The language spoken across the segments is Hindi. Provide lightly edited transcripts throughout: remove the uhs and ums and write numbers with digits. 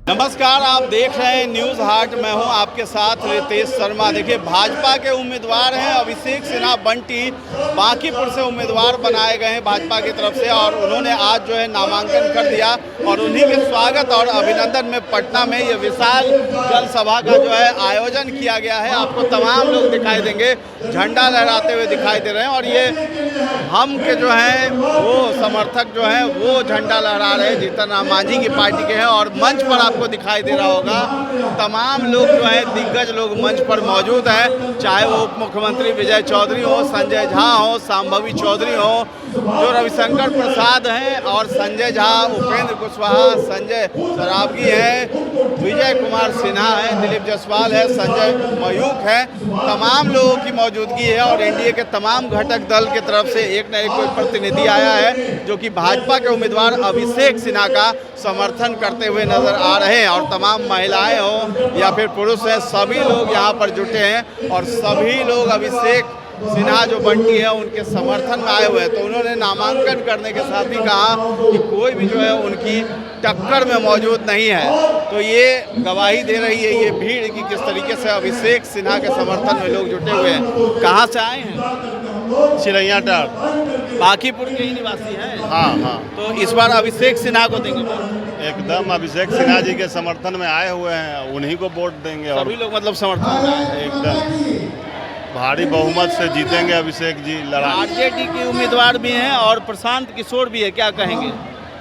नमस्कार, आप देख रहे हैं न्यूज़ हाट। मैं हूं आपके साथ रितेश शर्मा। देखिए, भाजपा के उम्मीदवार हैं अभिषेक सिन्हा बंटी, बांकीपुर से उम्मीदवार बनाए गए हैं भाजपा की तरफ से, और उन्होंने आज जो है नामांकन कर दिया। और उन्हीं के स्वागत और अभिनंदन में पटना में ये विशाल जनसभा का जो है आयोजन किया गया है। आपको तमाम लोग दिखाई देंगे, झंडा लहराते हुए दिखाई दे रहे हैं, और ये हम के जो हैं वो समर्थक जो हैं वो झंडा लहरा रहे हैं, जीतन राम मांझी की पार्टी के हैं। और मंच पर आपको दिखाई दे रहा होगा तमाम लोग जो हैं दिग्गज लोग मंच पर मौजूद हैं, चाहे वो उप मुख्यमंत्री विजय चौधरी हो, संजय झा हो, शांभवी चौधरी हो, जो रविशंकर प्रसाद हैं, और संजय झा, उपेंद्र कुशवाहा, संजय सरावगी हैं, विजय कुमार सिन्हा हैं, दिलीप जायसवाल है, संजय मयूख है। तमाम लोगों की मौजूदगी है, और एनडीए के तमाम घटक दल की तरफ से एक न एक कोई प्रतिनिधि आया है जो कि भाजपा के उम्मीदवार अभिषेक सिन्हा का समर्थन करते हुए नजर आ रहे हैं। और तमाम महिलाएं हो या फिर पुरुष हैं, सभी लोग यहाँ पर जुटे हैं, और सभी लोग अभिषेक सिन्हा जो बंटी है उनके समर्थन में आए हुए हैं। तो उन्होंने नामांकन करने के साथ ही कहा कि कोई भी जो है उनकी टक्कर में मौजूद नहीं है। तो ये गवाही दे रही है ये भीड़ कि किस तरीके से अभिषेक सिन्हा के समर्थन में लोग जुटे हुए हैं। कहाँ से आए हैं? चिरैया टार, बांकीपुर के ही निवासी हैं। हाँ। तो इस बार अभिषेक सिन्हा को देंगे वोट? एकदम अभिषेक सिन्हा जी के समर्थन में आए हुए हैं, उन्हीं को वोट देंगे। और सभी लोग मतलब समर्थन में आए हैं। एकदम भारी बहुमत से जीतेंगे अभिषेक जी। लड़ाई आरजेडी के उम्मीदवार भी हैं और प्रशांत किशोर भी है, क्या कहेंगे?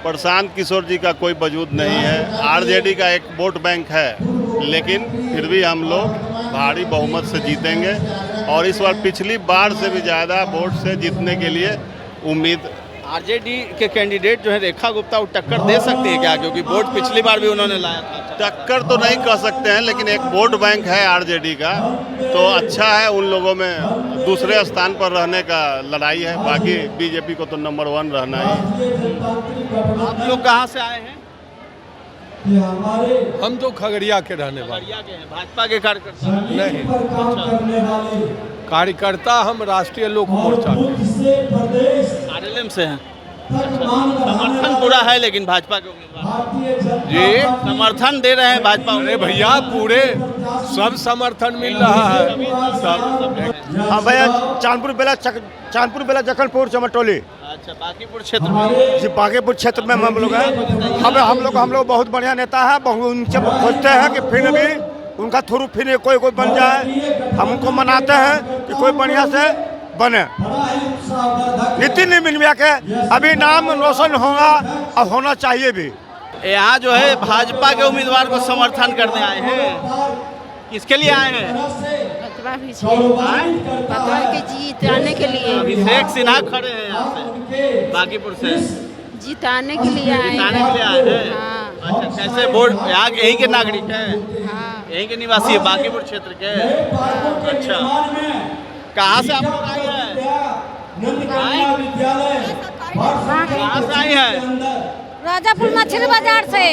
प्रशांत किशोर जी का कोई वजूद नहीं है। आरजेडी का एक वोट बैंक है, लेकिन फिर भी हम लोग भारी बहुमत से जीतेंगे, और इस बार पिछली बार से भी ज़्यादा वोट से जीतने के लिए उम्मीद। आरजेडी के कैंडिडेट जो है रेखा गुप्ता, वो टक्कर दे सकती है क्या? क्योंकि वोट पिछली बार भी उन्होंने लाया था। टक्कर तो नहीं कह सकते हैं, लेकिन एक वोट बैंक है आरजेडी का, तो अच्छा है। उन लोगों में दूसरे स्थान पर रहने का लड़ाई है, बाकी बीजेपी को तो नंबर 1 रहना ही। आप लोग कहाँ से आए हैं? हम तो खगड़िया के रहने वाले। खगड़िया के हैं। भाजपा के कार्यकर्ता नहीं, अच्छा। कार्यकर्ता हम राष्ट्रीय लोक मोर्चा के। आरएलएम से हैं। समर्थन पूरा है लेकिन भाजपा के उम्मीदवार जी समर्थन दे रहे हैं भाजपा। अरे भैया, पूरे सब समर्थन मिल रहा है। हाँ भैया, चांदपुर बेला जखनपुर चमटोली। अच्छा, बांकीपुर क्षेत्र में? जी, बांकीपुर क्षेत्र में हम लोग हैं। हम लोग बहुत बढ़िया नेता है। उनसे खोजते हैं कि फिर भी उनका थ्रू फिर कोई बन जाए। हम उनको मनाते हैं कि कोई बढ़िया से बने। नितिन निमिया के अभी नाम रोशन होगा और होना चाहिए भी। यहाँ जो है भाजपा के उम्मीदवार को समर्थन करने आए हैं। किसके लिए आए हैं? पतवा के जीताने के लिए। अभिषेक सिन्हा खड़े हैं यहाँ से, बांकीपुर से जिताने के लिए आए जिताने के लिए आए हैं। हाँ। अच्छा, कैसे वोट? यहाँ यहीं के नागरिक हैं? हाँ। यहीं के निवासी है, बांकीपुर क्षेत्र के? अच्छा, कहाँ से आप लोग आए हैं? कहाँ से आए हैं? राजापुर मछली बाजार से।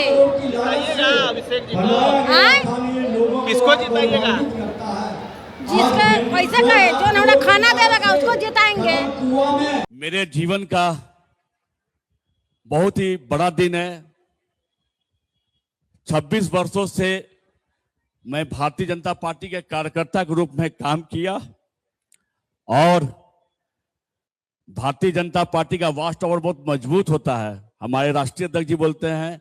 जिताइएगा अभिषेक जी को। किसको जिताइएगा? जिसके पैसे का है, जो हमें खाना देगा उसको जिताएंगे। मेरे जीवन का बहुत ही बड़ा दिन है। 26 वर्षों से मैं भारतीय जनता पार्टी के कार्यकर्ता के रूप में काम किया, और भारतीय जनता पार्टी का वास्ट टावर बहुत मजबूत होता है। हमारे राष्ट्रीय अध्यक्ष जी बोलते हैं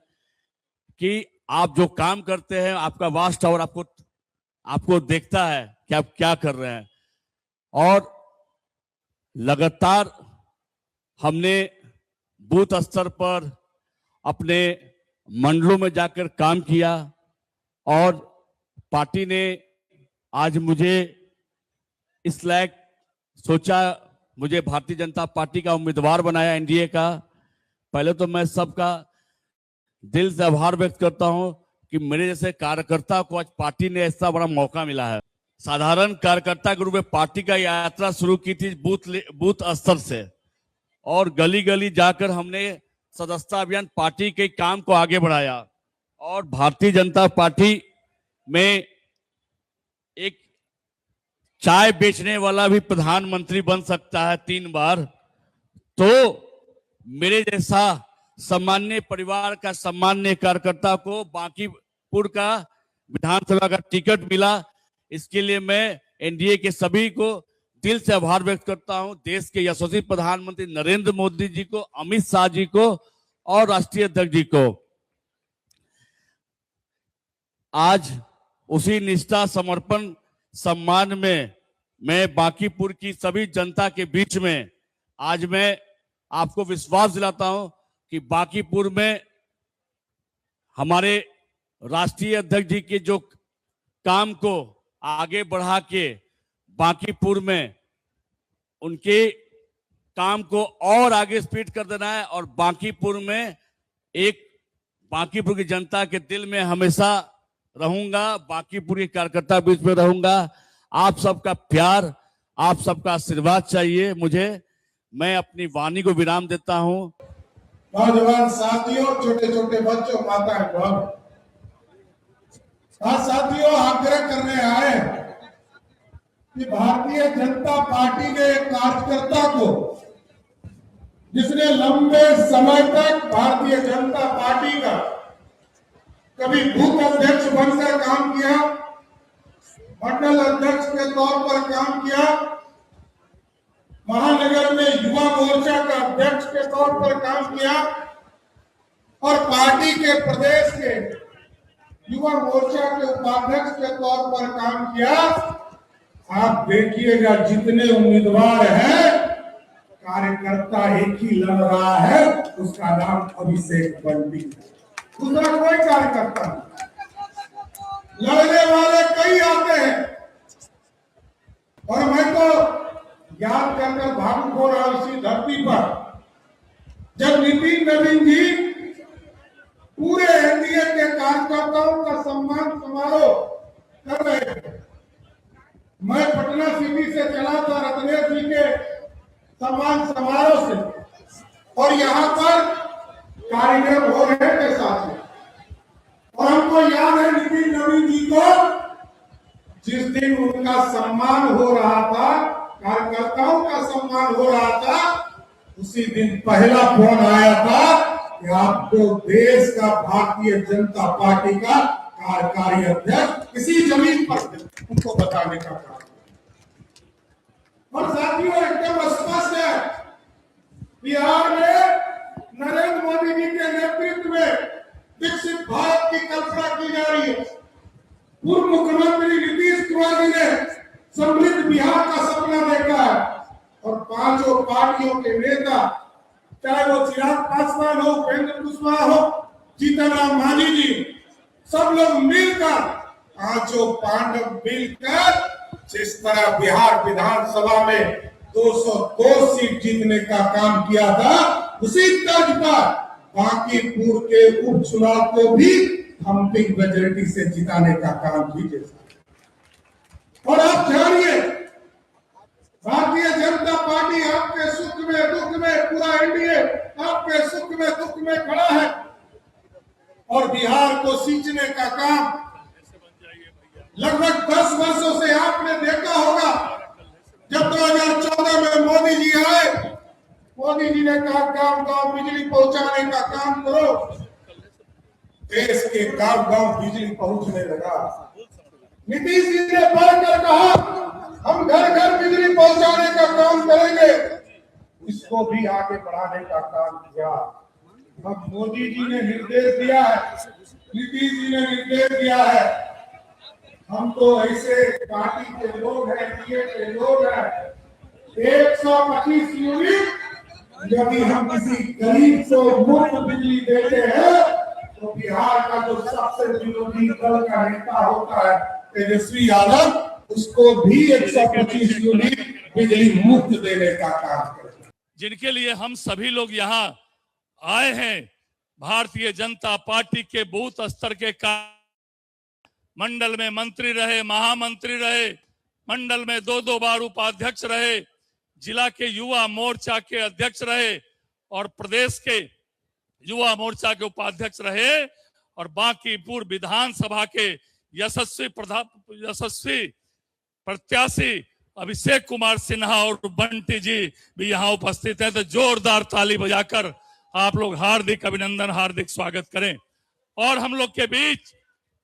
कि आप जो काम करते हैं, आपका वास्ट टावर आपको देखता है कि आप क्या कर रहे हैं। और लगातार हमने बूथ स्तर पर अपने मंडलों में जाकर काम किया, और पार्टी ने आज मुझे इस लायक सोचा, मुझे भारतीय जनता पार्टी का उम्मीदवार बनाया एनडीए का। पहले तो मैं सबका दिल से आभार व्यक्त करता हूं कि मेरे जैसे कार्यकर्ता को आज पार्टी ने ऐसा बड़ा मौका मिला है। साधारण कार्यकर्ता के रूप में पार्टी का यात्रा शुरू की थी बूथ स्तर से, और गली गली जाकर हमने सदस्यता अभियान पार्टी के काम को आगे बढ़ाया। और भारतीय जनता पार्टी में एक चाय बेचने वाला भी प्रधानमंत्री बन सकता है 3 बार। तो मेरे जैसा सामान्य परिवार का सामान्य कार्यकर्ता को बांकीपुर का विधानसभा का टिकट मिला। इसके लिए मैं एनडीए के सभी को दिल से आभार व्यक्त करता हूं, देश के यशस्वी प्रधानमंत्री नरेंद्र मोदी जी को, अमित शाह जी को और राष्ट्रीय अध्यक्ष जी को। आज उसी निष्ठा, समर्पण, सम्मान में मैं बांकीपुर की सभी जनता के बीच में आज मैं आपको विश्वास दिलाता हूं कि बांकीपुर में हमारे राष्ट्रीय अध्यक्ष जी के जो काम को आगे बढ़ा के बांकीपुर में उनके काम को और आगे स्पीड कर देना है और बांकीपुर में बांकीपुर की जनता के दिल में हमेशा रहूंगा, बांकीपुर के कार्यकर्ता बीच में रहूंगा। आप सबका प्यार, आप सबका आशीर्वाद चाहिए मुझे। मैं अपनी वाणी को विराम देता हूं। नौजवान साथियों, छोटे छोटे बच्चों, माताएं बहन, साथियों, आग्रह करने आए कि भारतीय जनता पार्टी के एक कार्यकर्ता को, जिसने लंबे समय तक भारतीय जनता पार्टी का कभी बूथ अध्यक्ष बनकर काम किया, मंडल अध्यक्ष के तौर पर काम किया, महानगर में युवा मोर्चा का अध्यक्ष के तौर पर काम किया और पार्टी के प्रदेश के युवा मोर्चा के उपाध्यक्ष के तौर पर काम किया। आप देखिएगा जितने उम्मीदवार हैं, कार्यकर्ता एक ही लड़ रहा है, उसका नाम अभिषेक बंटी है, दूसरा कोई कार्यकर्ता नहीं। लड़ने वाले कई आते हैं और मैं तो याद कर भावुक हो रहा इसी धरती पर, जब नितिन नवीन जी पूरे एनडीए के कार्यकर्ताओं का सम्मान समारोह कर रहे थे। मैं पटना सिटी से चला था रत्नेश जी के सम्मान समारोह से, और यहाँ पर कार्यक्रम हो रहे थे साथ में, और हमको याद है नितिन नवीन जी को जिस दिन उनका सम्मान हो रहा था, कार्यकर्ताओं का सम्मान हो रहा था, उसी दिन पहला फोन आया था कि आपको देश का भारतीय जनता पार्टी का कार्यकारी अध्यक्ष इसी जमीन पर उनको बताने का काम। और साथियों, एकदम स्पष्ट है, बिहार में नरेंद्र मोदी जी के नेतृत्व में विकसित भारत की कल्पना की जा रही है। पूर्व मुख्यमंत्री नीतीश कुमार जी ने समृद्ध बिहार का सपना देखा है और पांचों पार्टियों के नेता, चाहे वो चिराग पासवान हो, उपेंद्र कुशवाहा हो, जीतन राम मांझी जी, सब लोग मिलकर, पांचों पांडव मिलकर जिस तरह बिहार विधानसभा में 202 सीट जीतने का काम किया था, उसी तर्ज पर बांकीपुर के उपचुनाव को भी थम्पिंग मेजॉरिटी से जिताने का काम कीजिए। और आप जानिए, भारतीय जनता पार्टी आपके सुख में दुख में, पूरा एनडीए आपके सुख में दुख में खड़ा है, और बिहार को सींचने का काम लगभग 10 वर्षों से आपने देखा होगा। जब 2014 में मोदी जी आए, मोदी जी ने कहा गांव गांव बिजली पहुंचाने का काम करो, देश के गांव गांव बिजली पहुंचने लगा। नीतीश जी ने बढ़कर कहा हम घर घर बिजली पहुंचाने का काम करेंगे, इसको भी आगे बढ़ाने का काम किया। अब मोदी जी ने निर्देश दिया है, नीतीश जी ने निर्देश दिया है, हम तो ऐसे पार्टी के लोग हैं, एनडीए के लोग हैं, 125 यूनिट यदि हम किसी गरीब को मुफ्त बिजली देते हैं तो बिहार का जो सबसे विरोधी दल का नेता होता है तेजस्वी यादव, उसको भी 125 यूनिट बिजली मुफ्त देने का काम करें। जिनके लिए हम सभी लोग यहाँ आए हैं, भारतीय जनता पार्टी के बूथ स्तर के मंडल में मंत्री रहे, महामंत्री रहे, मंडल में 2-2 बार उपाध्यक्ष रहे, जिला के युवा मोर्चा के अध्यक्ष रहे और प्रदेश के युवा मोर्चा के उपाध्यक्ष रहे, और बांकीपुर विधानसभा के यशस्वी प्रत्याशी अभिषेक कुमार सिन्हा और बंटी जी भी यहाँ उपस्थित हैं। तो जोरदार ताली बजाकर आप लोग हार्दिक अभिनंदन, हार्दिक स्वागत करें। और हम लोग के बीच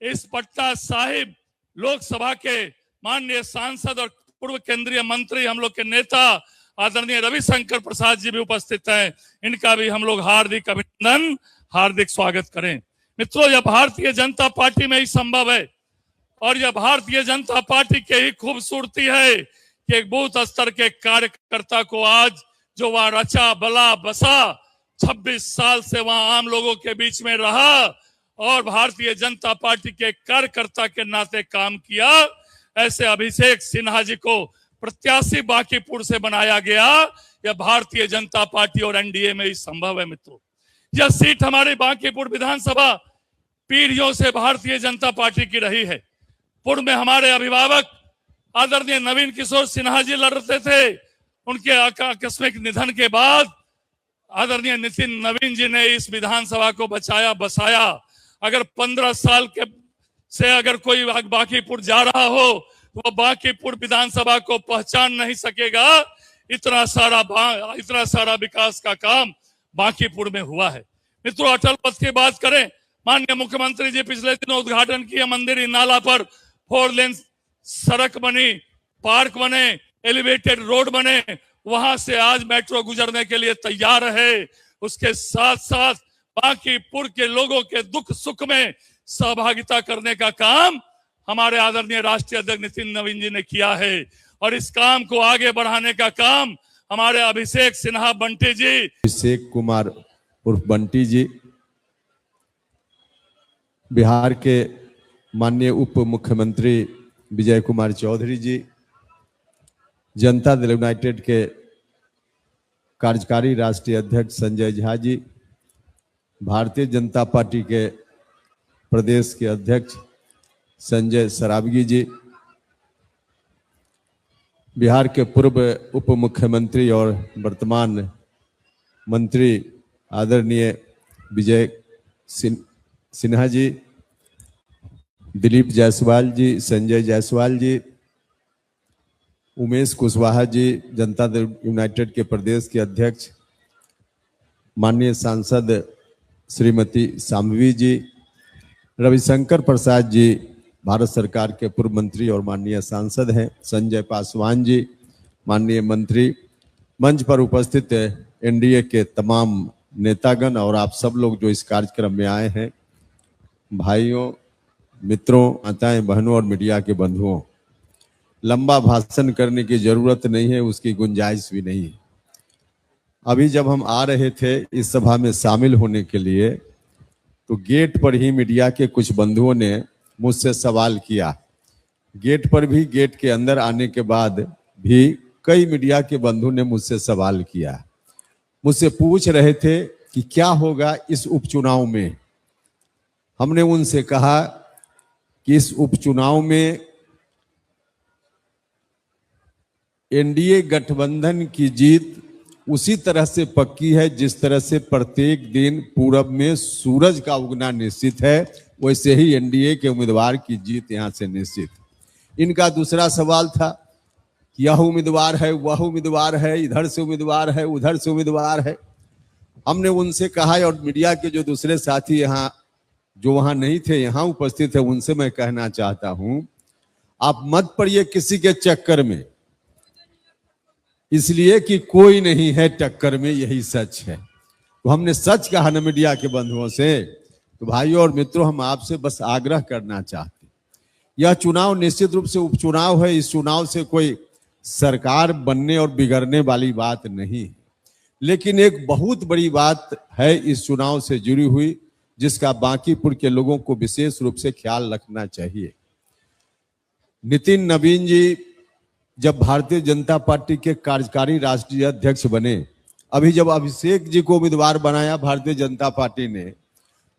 इस पटना साहिब लोकसभा के माननीय सांसद और पूर्व केंद्रीय मंत्री हम लोग के नेता आदरणीय रविशंकर प्रसाद जी भी उपस्थित हैं। इनका भी हम लोग हार्दिक अभिनंदन, हार्दिक स्वागत करें। मित्रों, यह भारतीय जनता पार्टी में ही संभव है और यह भारतीय जनता पार्टी की ही खूबसूरती है कि एक बूथ स्तर के कार्यकर्ता को आज जो वहां रचा बला बसा 26 साल से वहां आम लोगों के बीच में रहा और भारतीय जनता पार्टी के कार्यकर्ता के नाते काम किया, ऐसे अभिषेक सिन्हा जी को प्रत्याशी बांकीपुर से बनाया गया। यह भारतीय जनता पार्टी और एनडीए में ही संभव है। मित्रों, यह सीट हमारी बांकीपुर विधानसभा पीढ़ियों से भारतीय जनता पार्टी की रही है। पूर्व में हमारे अभिभावक आदरणीय नवीन किशोर सिन्हा जी लड़ते थे। उनके आकस्मिक निधन के बाद आदरणीय नितिन नवीन जी ने इस विधानसभा को बचाया बसाया। अगर 15 साल के से अगर कोई बांकीपुर जा रहा हो तो वो बांकीपुर विधानसभा को पहचान नहीं सकेगा। इतना सारा विकास का काम बांकीपुर में हुआ है। मित्रों, अटल पथ की बात करें, माननीय मुख्यमंत्री जी पिछले दिनों उद्घाटन किया। मंदिर नाला पर 4 लेन सड़क बनी, पार्क बने, एलिवेटेड रोड बने, वहां से आज मेट्रो गुजरने के लिए तैयार है। उसके साथ साथ बांकीपुर के लोगों के दुख सुख में सहभागिता करने का काम हमारे आदरणीय राष्ट्रीय अध्यक्ष नितिन नवीन जी ने किया है और इस काम को आगे बढ़ाने का काम हमारे अभिषेक सिन्हा बंटी जी, अभिषेक कुमार उर्फ बंटी जी, बिहार के माननीय उप मुख्यमंत्री विजय कुमार चौधरी जी, जनता दल यूनाइटेड के कार्यकारी राष्ट्रीय अध्यक्ष संजय झा जी, भारतीय जनता पार्टी के प्रदेश के अध्यक्ष संजय सरावगी जी, बिहार के पूर्व उप मुख्यमंत्री और वर्तमान मंत्री आदरणीय विजय सिन्हा जी, दिलीप जायसवाल जी, संजय जायसवाल जी, उमेश कुशवाहा जी, जनता दल यूनाइटेड के प्रदेश के अध्यक्ष, माननीय सांसद श्रीमती शाम्भवी जी, रविशंकर प्रसाद जी, भारत सरकार के पूर्व मंत्री और माननीय सांसद हैं, संजय पासवान जी, माननीय मंत्री, मंच पर उपस्थित एनडीए के तमाम नेतागण और आप सब लोग जो इस कार्यक्रम में आए हैं, भाइयों, मित्रों, माताएं, बहनों और मीडिया के बंधुओं, लंबा भाषण करने की जरूरत नहीं है, उसकी गुंजाइश भी नहीं है। अभी जब हम आ रहे थे इस सभा में शामिल होने के लिए तो गेट पर ही मीडिया के कुछ बंधुओं ने मुझसे सवाल किया। गेट पर भी, गेट के अंदर आने के बाद भी कई मीडिया के बंधु ने मुझसे सवाल किया, मुझसे पूछ रहे थे कि क्या होगा इस उपचुनाव में। हमने उनसे कहा कि इस उपचुनाव में एनडीए गठबंधन की जीत उसी तरह से पक्की है जिस तरह से प्रत्येक दिन पूरब में सूरज का उगना निश्चित है, वैसे ही एनडीए के उम्मीदवार की जीत यहां से निश्चित। इनका दूसरा सवाल था कि यह उम्मीदवार है, वह उम्मीदवार है, इधर से उम्मीदवार है, उधर से उम्मीदवार है। हमने उनसे कहा, और मीडिया के जो दूसरे साथी यहाँ जो वहां नहीं थे यहाँ उपस्थित है, उनसे मैं कहना चाहता हूं, आप मत पड़िए किसी के चक्कर में, इसलिए कि कोई नहीं है टक्कर में, यही सच है। तो हमने सच कहा ना मीडिया के बंधुओं से। तो भाइयों और मित्रों, हम आपसे बस आग्रह करना चाहते, यह चुनाव निश्चित रूप से उपचुनाव है। इस चुनाव से कोई सरकार बनने और बिगड़ने वाली बात नहीं, लेकिन एक बहुत बड़ी बात है इस चुनाव से जुड़ी हुई, जिसका बांकीपुर के लोगों को विशेष रूप से ख्याल रखना चाहिए। नितिन नवीन जी जब भारतीय जनता पार्टी के कार्यकारी राष्ट्रीय अध्यक्ष बने, अभी जब अभिषेक जी को उम्मीदवार बनाया भारतीय जनता पार्टी ने,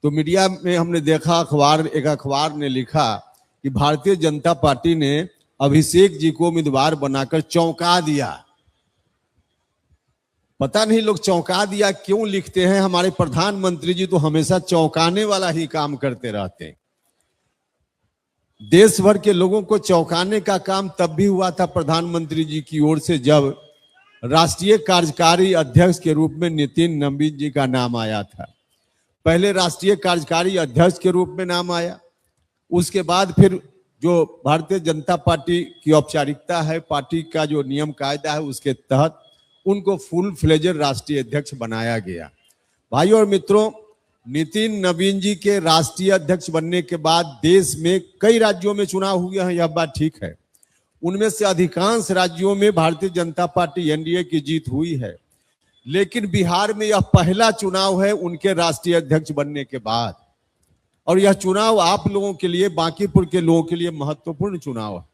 तो मीडिया में हमने देखा, एक अखबार ने लिखा कि भारतीय जनता पार्टी ने अभिषेक जी को उम्मीदवार बनाकर चौंका दिया। पता नहीं लोग चौंका दिया क्यों लिखते हैं। हमारे प्रधानमंत्री जी तो हमेशा चौंकाने वाला ही काम करते रहते हैं। देश भर के लोगों को चौंकाने का काम तब भी हुआ था प्रधानमंत्री जी की ओर से, जब राष्ट्रीय कार्यकारी अध्यक्ष के रूप में नितिन नवीन जी का नाम आया था। पहले राष्ट्रीय कार्यकारी अध्यक्ष के रूप में नाम आया, उसके बाद फिर जो भारतीय जनता पार्टी की औपचारिकता है, पार्टी का जो नियम कायदा है, उसके तहत उनको फुल फ्लेजर राष्ट्रीय अध्यक्ष बनाया गया। भाइयों और मित्रों, नितिन नवीन जी के राष्ट्रीय अध्यक्ष बनने के बाद देश में कई राज्यों में चुनाव हुए हैं, यह बात ठीक है। उनमें से अधिकांश राज्यों में भारतीय जनता पार्टी एनडीए की जीत हुई है, लेकिन बिहार में यह पहला चुनाव है उनके राष्ट्रीय अध्यक्ष बनने के बाद, और यह चुनाव आप लोगों के लिए, बांकीपुर के लोगों के लिए महत्वपूर्ण चुनाव है।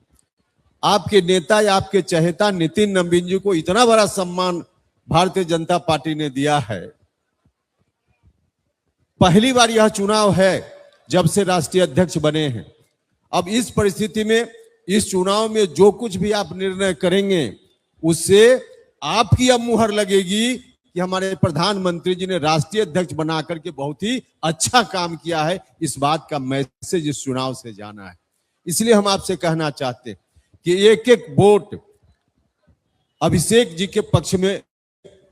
आपके नेता या आपके चहेता नितिन नवीन जी को इतना बड़ा सम्मान भारतीय जनता पार्टी ने दिया है। पहली बार यह चुनाव है जब से राष्ट्रीय अध्यक्ष बने हैं। अब इस परिस्थिति में, इस चुनाव में जो कुछ भी आप निर्णय करेंगे, उससे आपकी अब मुहर लगेगी कि हमारे प्रधानमंत्री जी ने राष्ट्रीय अध्यक्ष बना करके बहुत ही अच्छा काम किया है। इस बात का मैसेज इस चुनाव से जाना है। इसलिए हम आपसे कहना चाहते हैं कि एक एक वोट अभिषेक जी के पक्ष में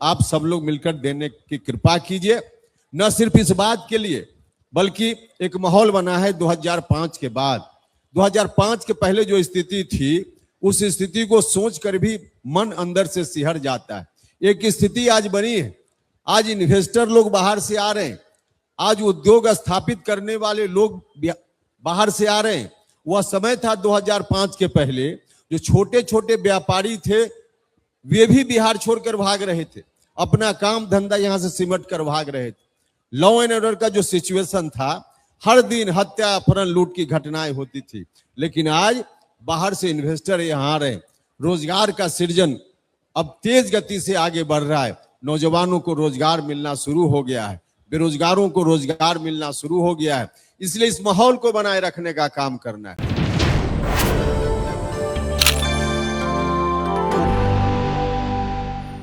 आप सब लोग मिलकर देने की कृपा कीजिए। न सिर्फ इस बात के लिए, बल्कि एक माहौल बना है 2005 के बाद। 2005 के पहले जो स्थिति थी, उस स्थिति को सोचकर भी मन अंदर से सिहर जाता है। एक स्थिति आज बनी है। आज इन्वेस्टर लोग बाहर से आ रहे हैं, आज उद्योग स्थापित करने वाले लोग बाहर से आ रहे हैं। वह समय था 2005 के पहले, जो छोटे छोटे व्यापारी थे वे भी बिहार छोड़कर भाग रहे थे, अपना काम धंधा यहां से सिमट कर भाग रहे थे। लॉ एंड ऑर्डर का जो सिचुएशन था, हर दिन हत्या, अपहरण, लूट की घटनाएं होती थी। लेकिन आज बाहर से इन्वेस्टर यहाँ आ रहे हैं, रोजगार का सृजन अब तेज गति से आगे बढ़ रहा है। नौजवानों को रोजगार मिलना शुरू हो गया है, बेरोजगारों को रोजगार मिलना शुरू हो गया है। इसलिए इस माहौल को बनाए रखने का काम करना है।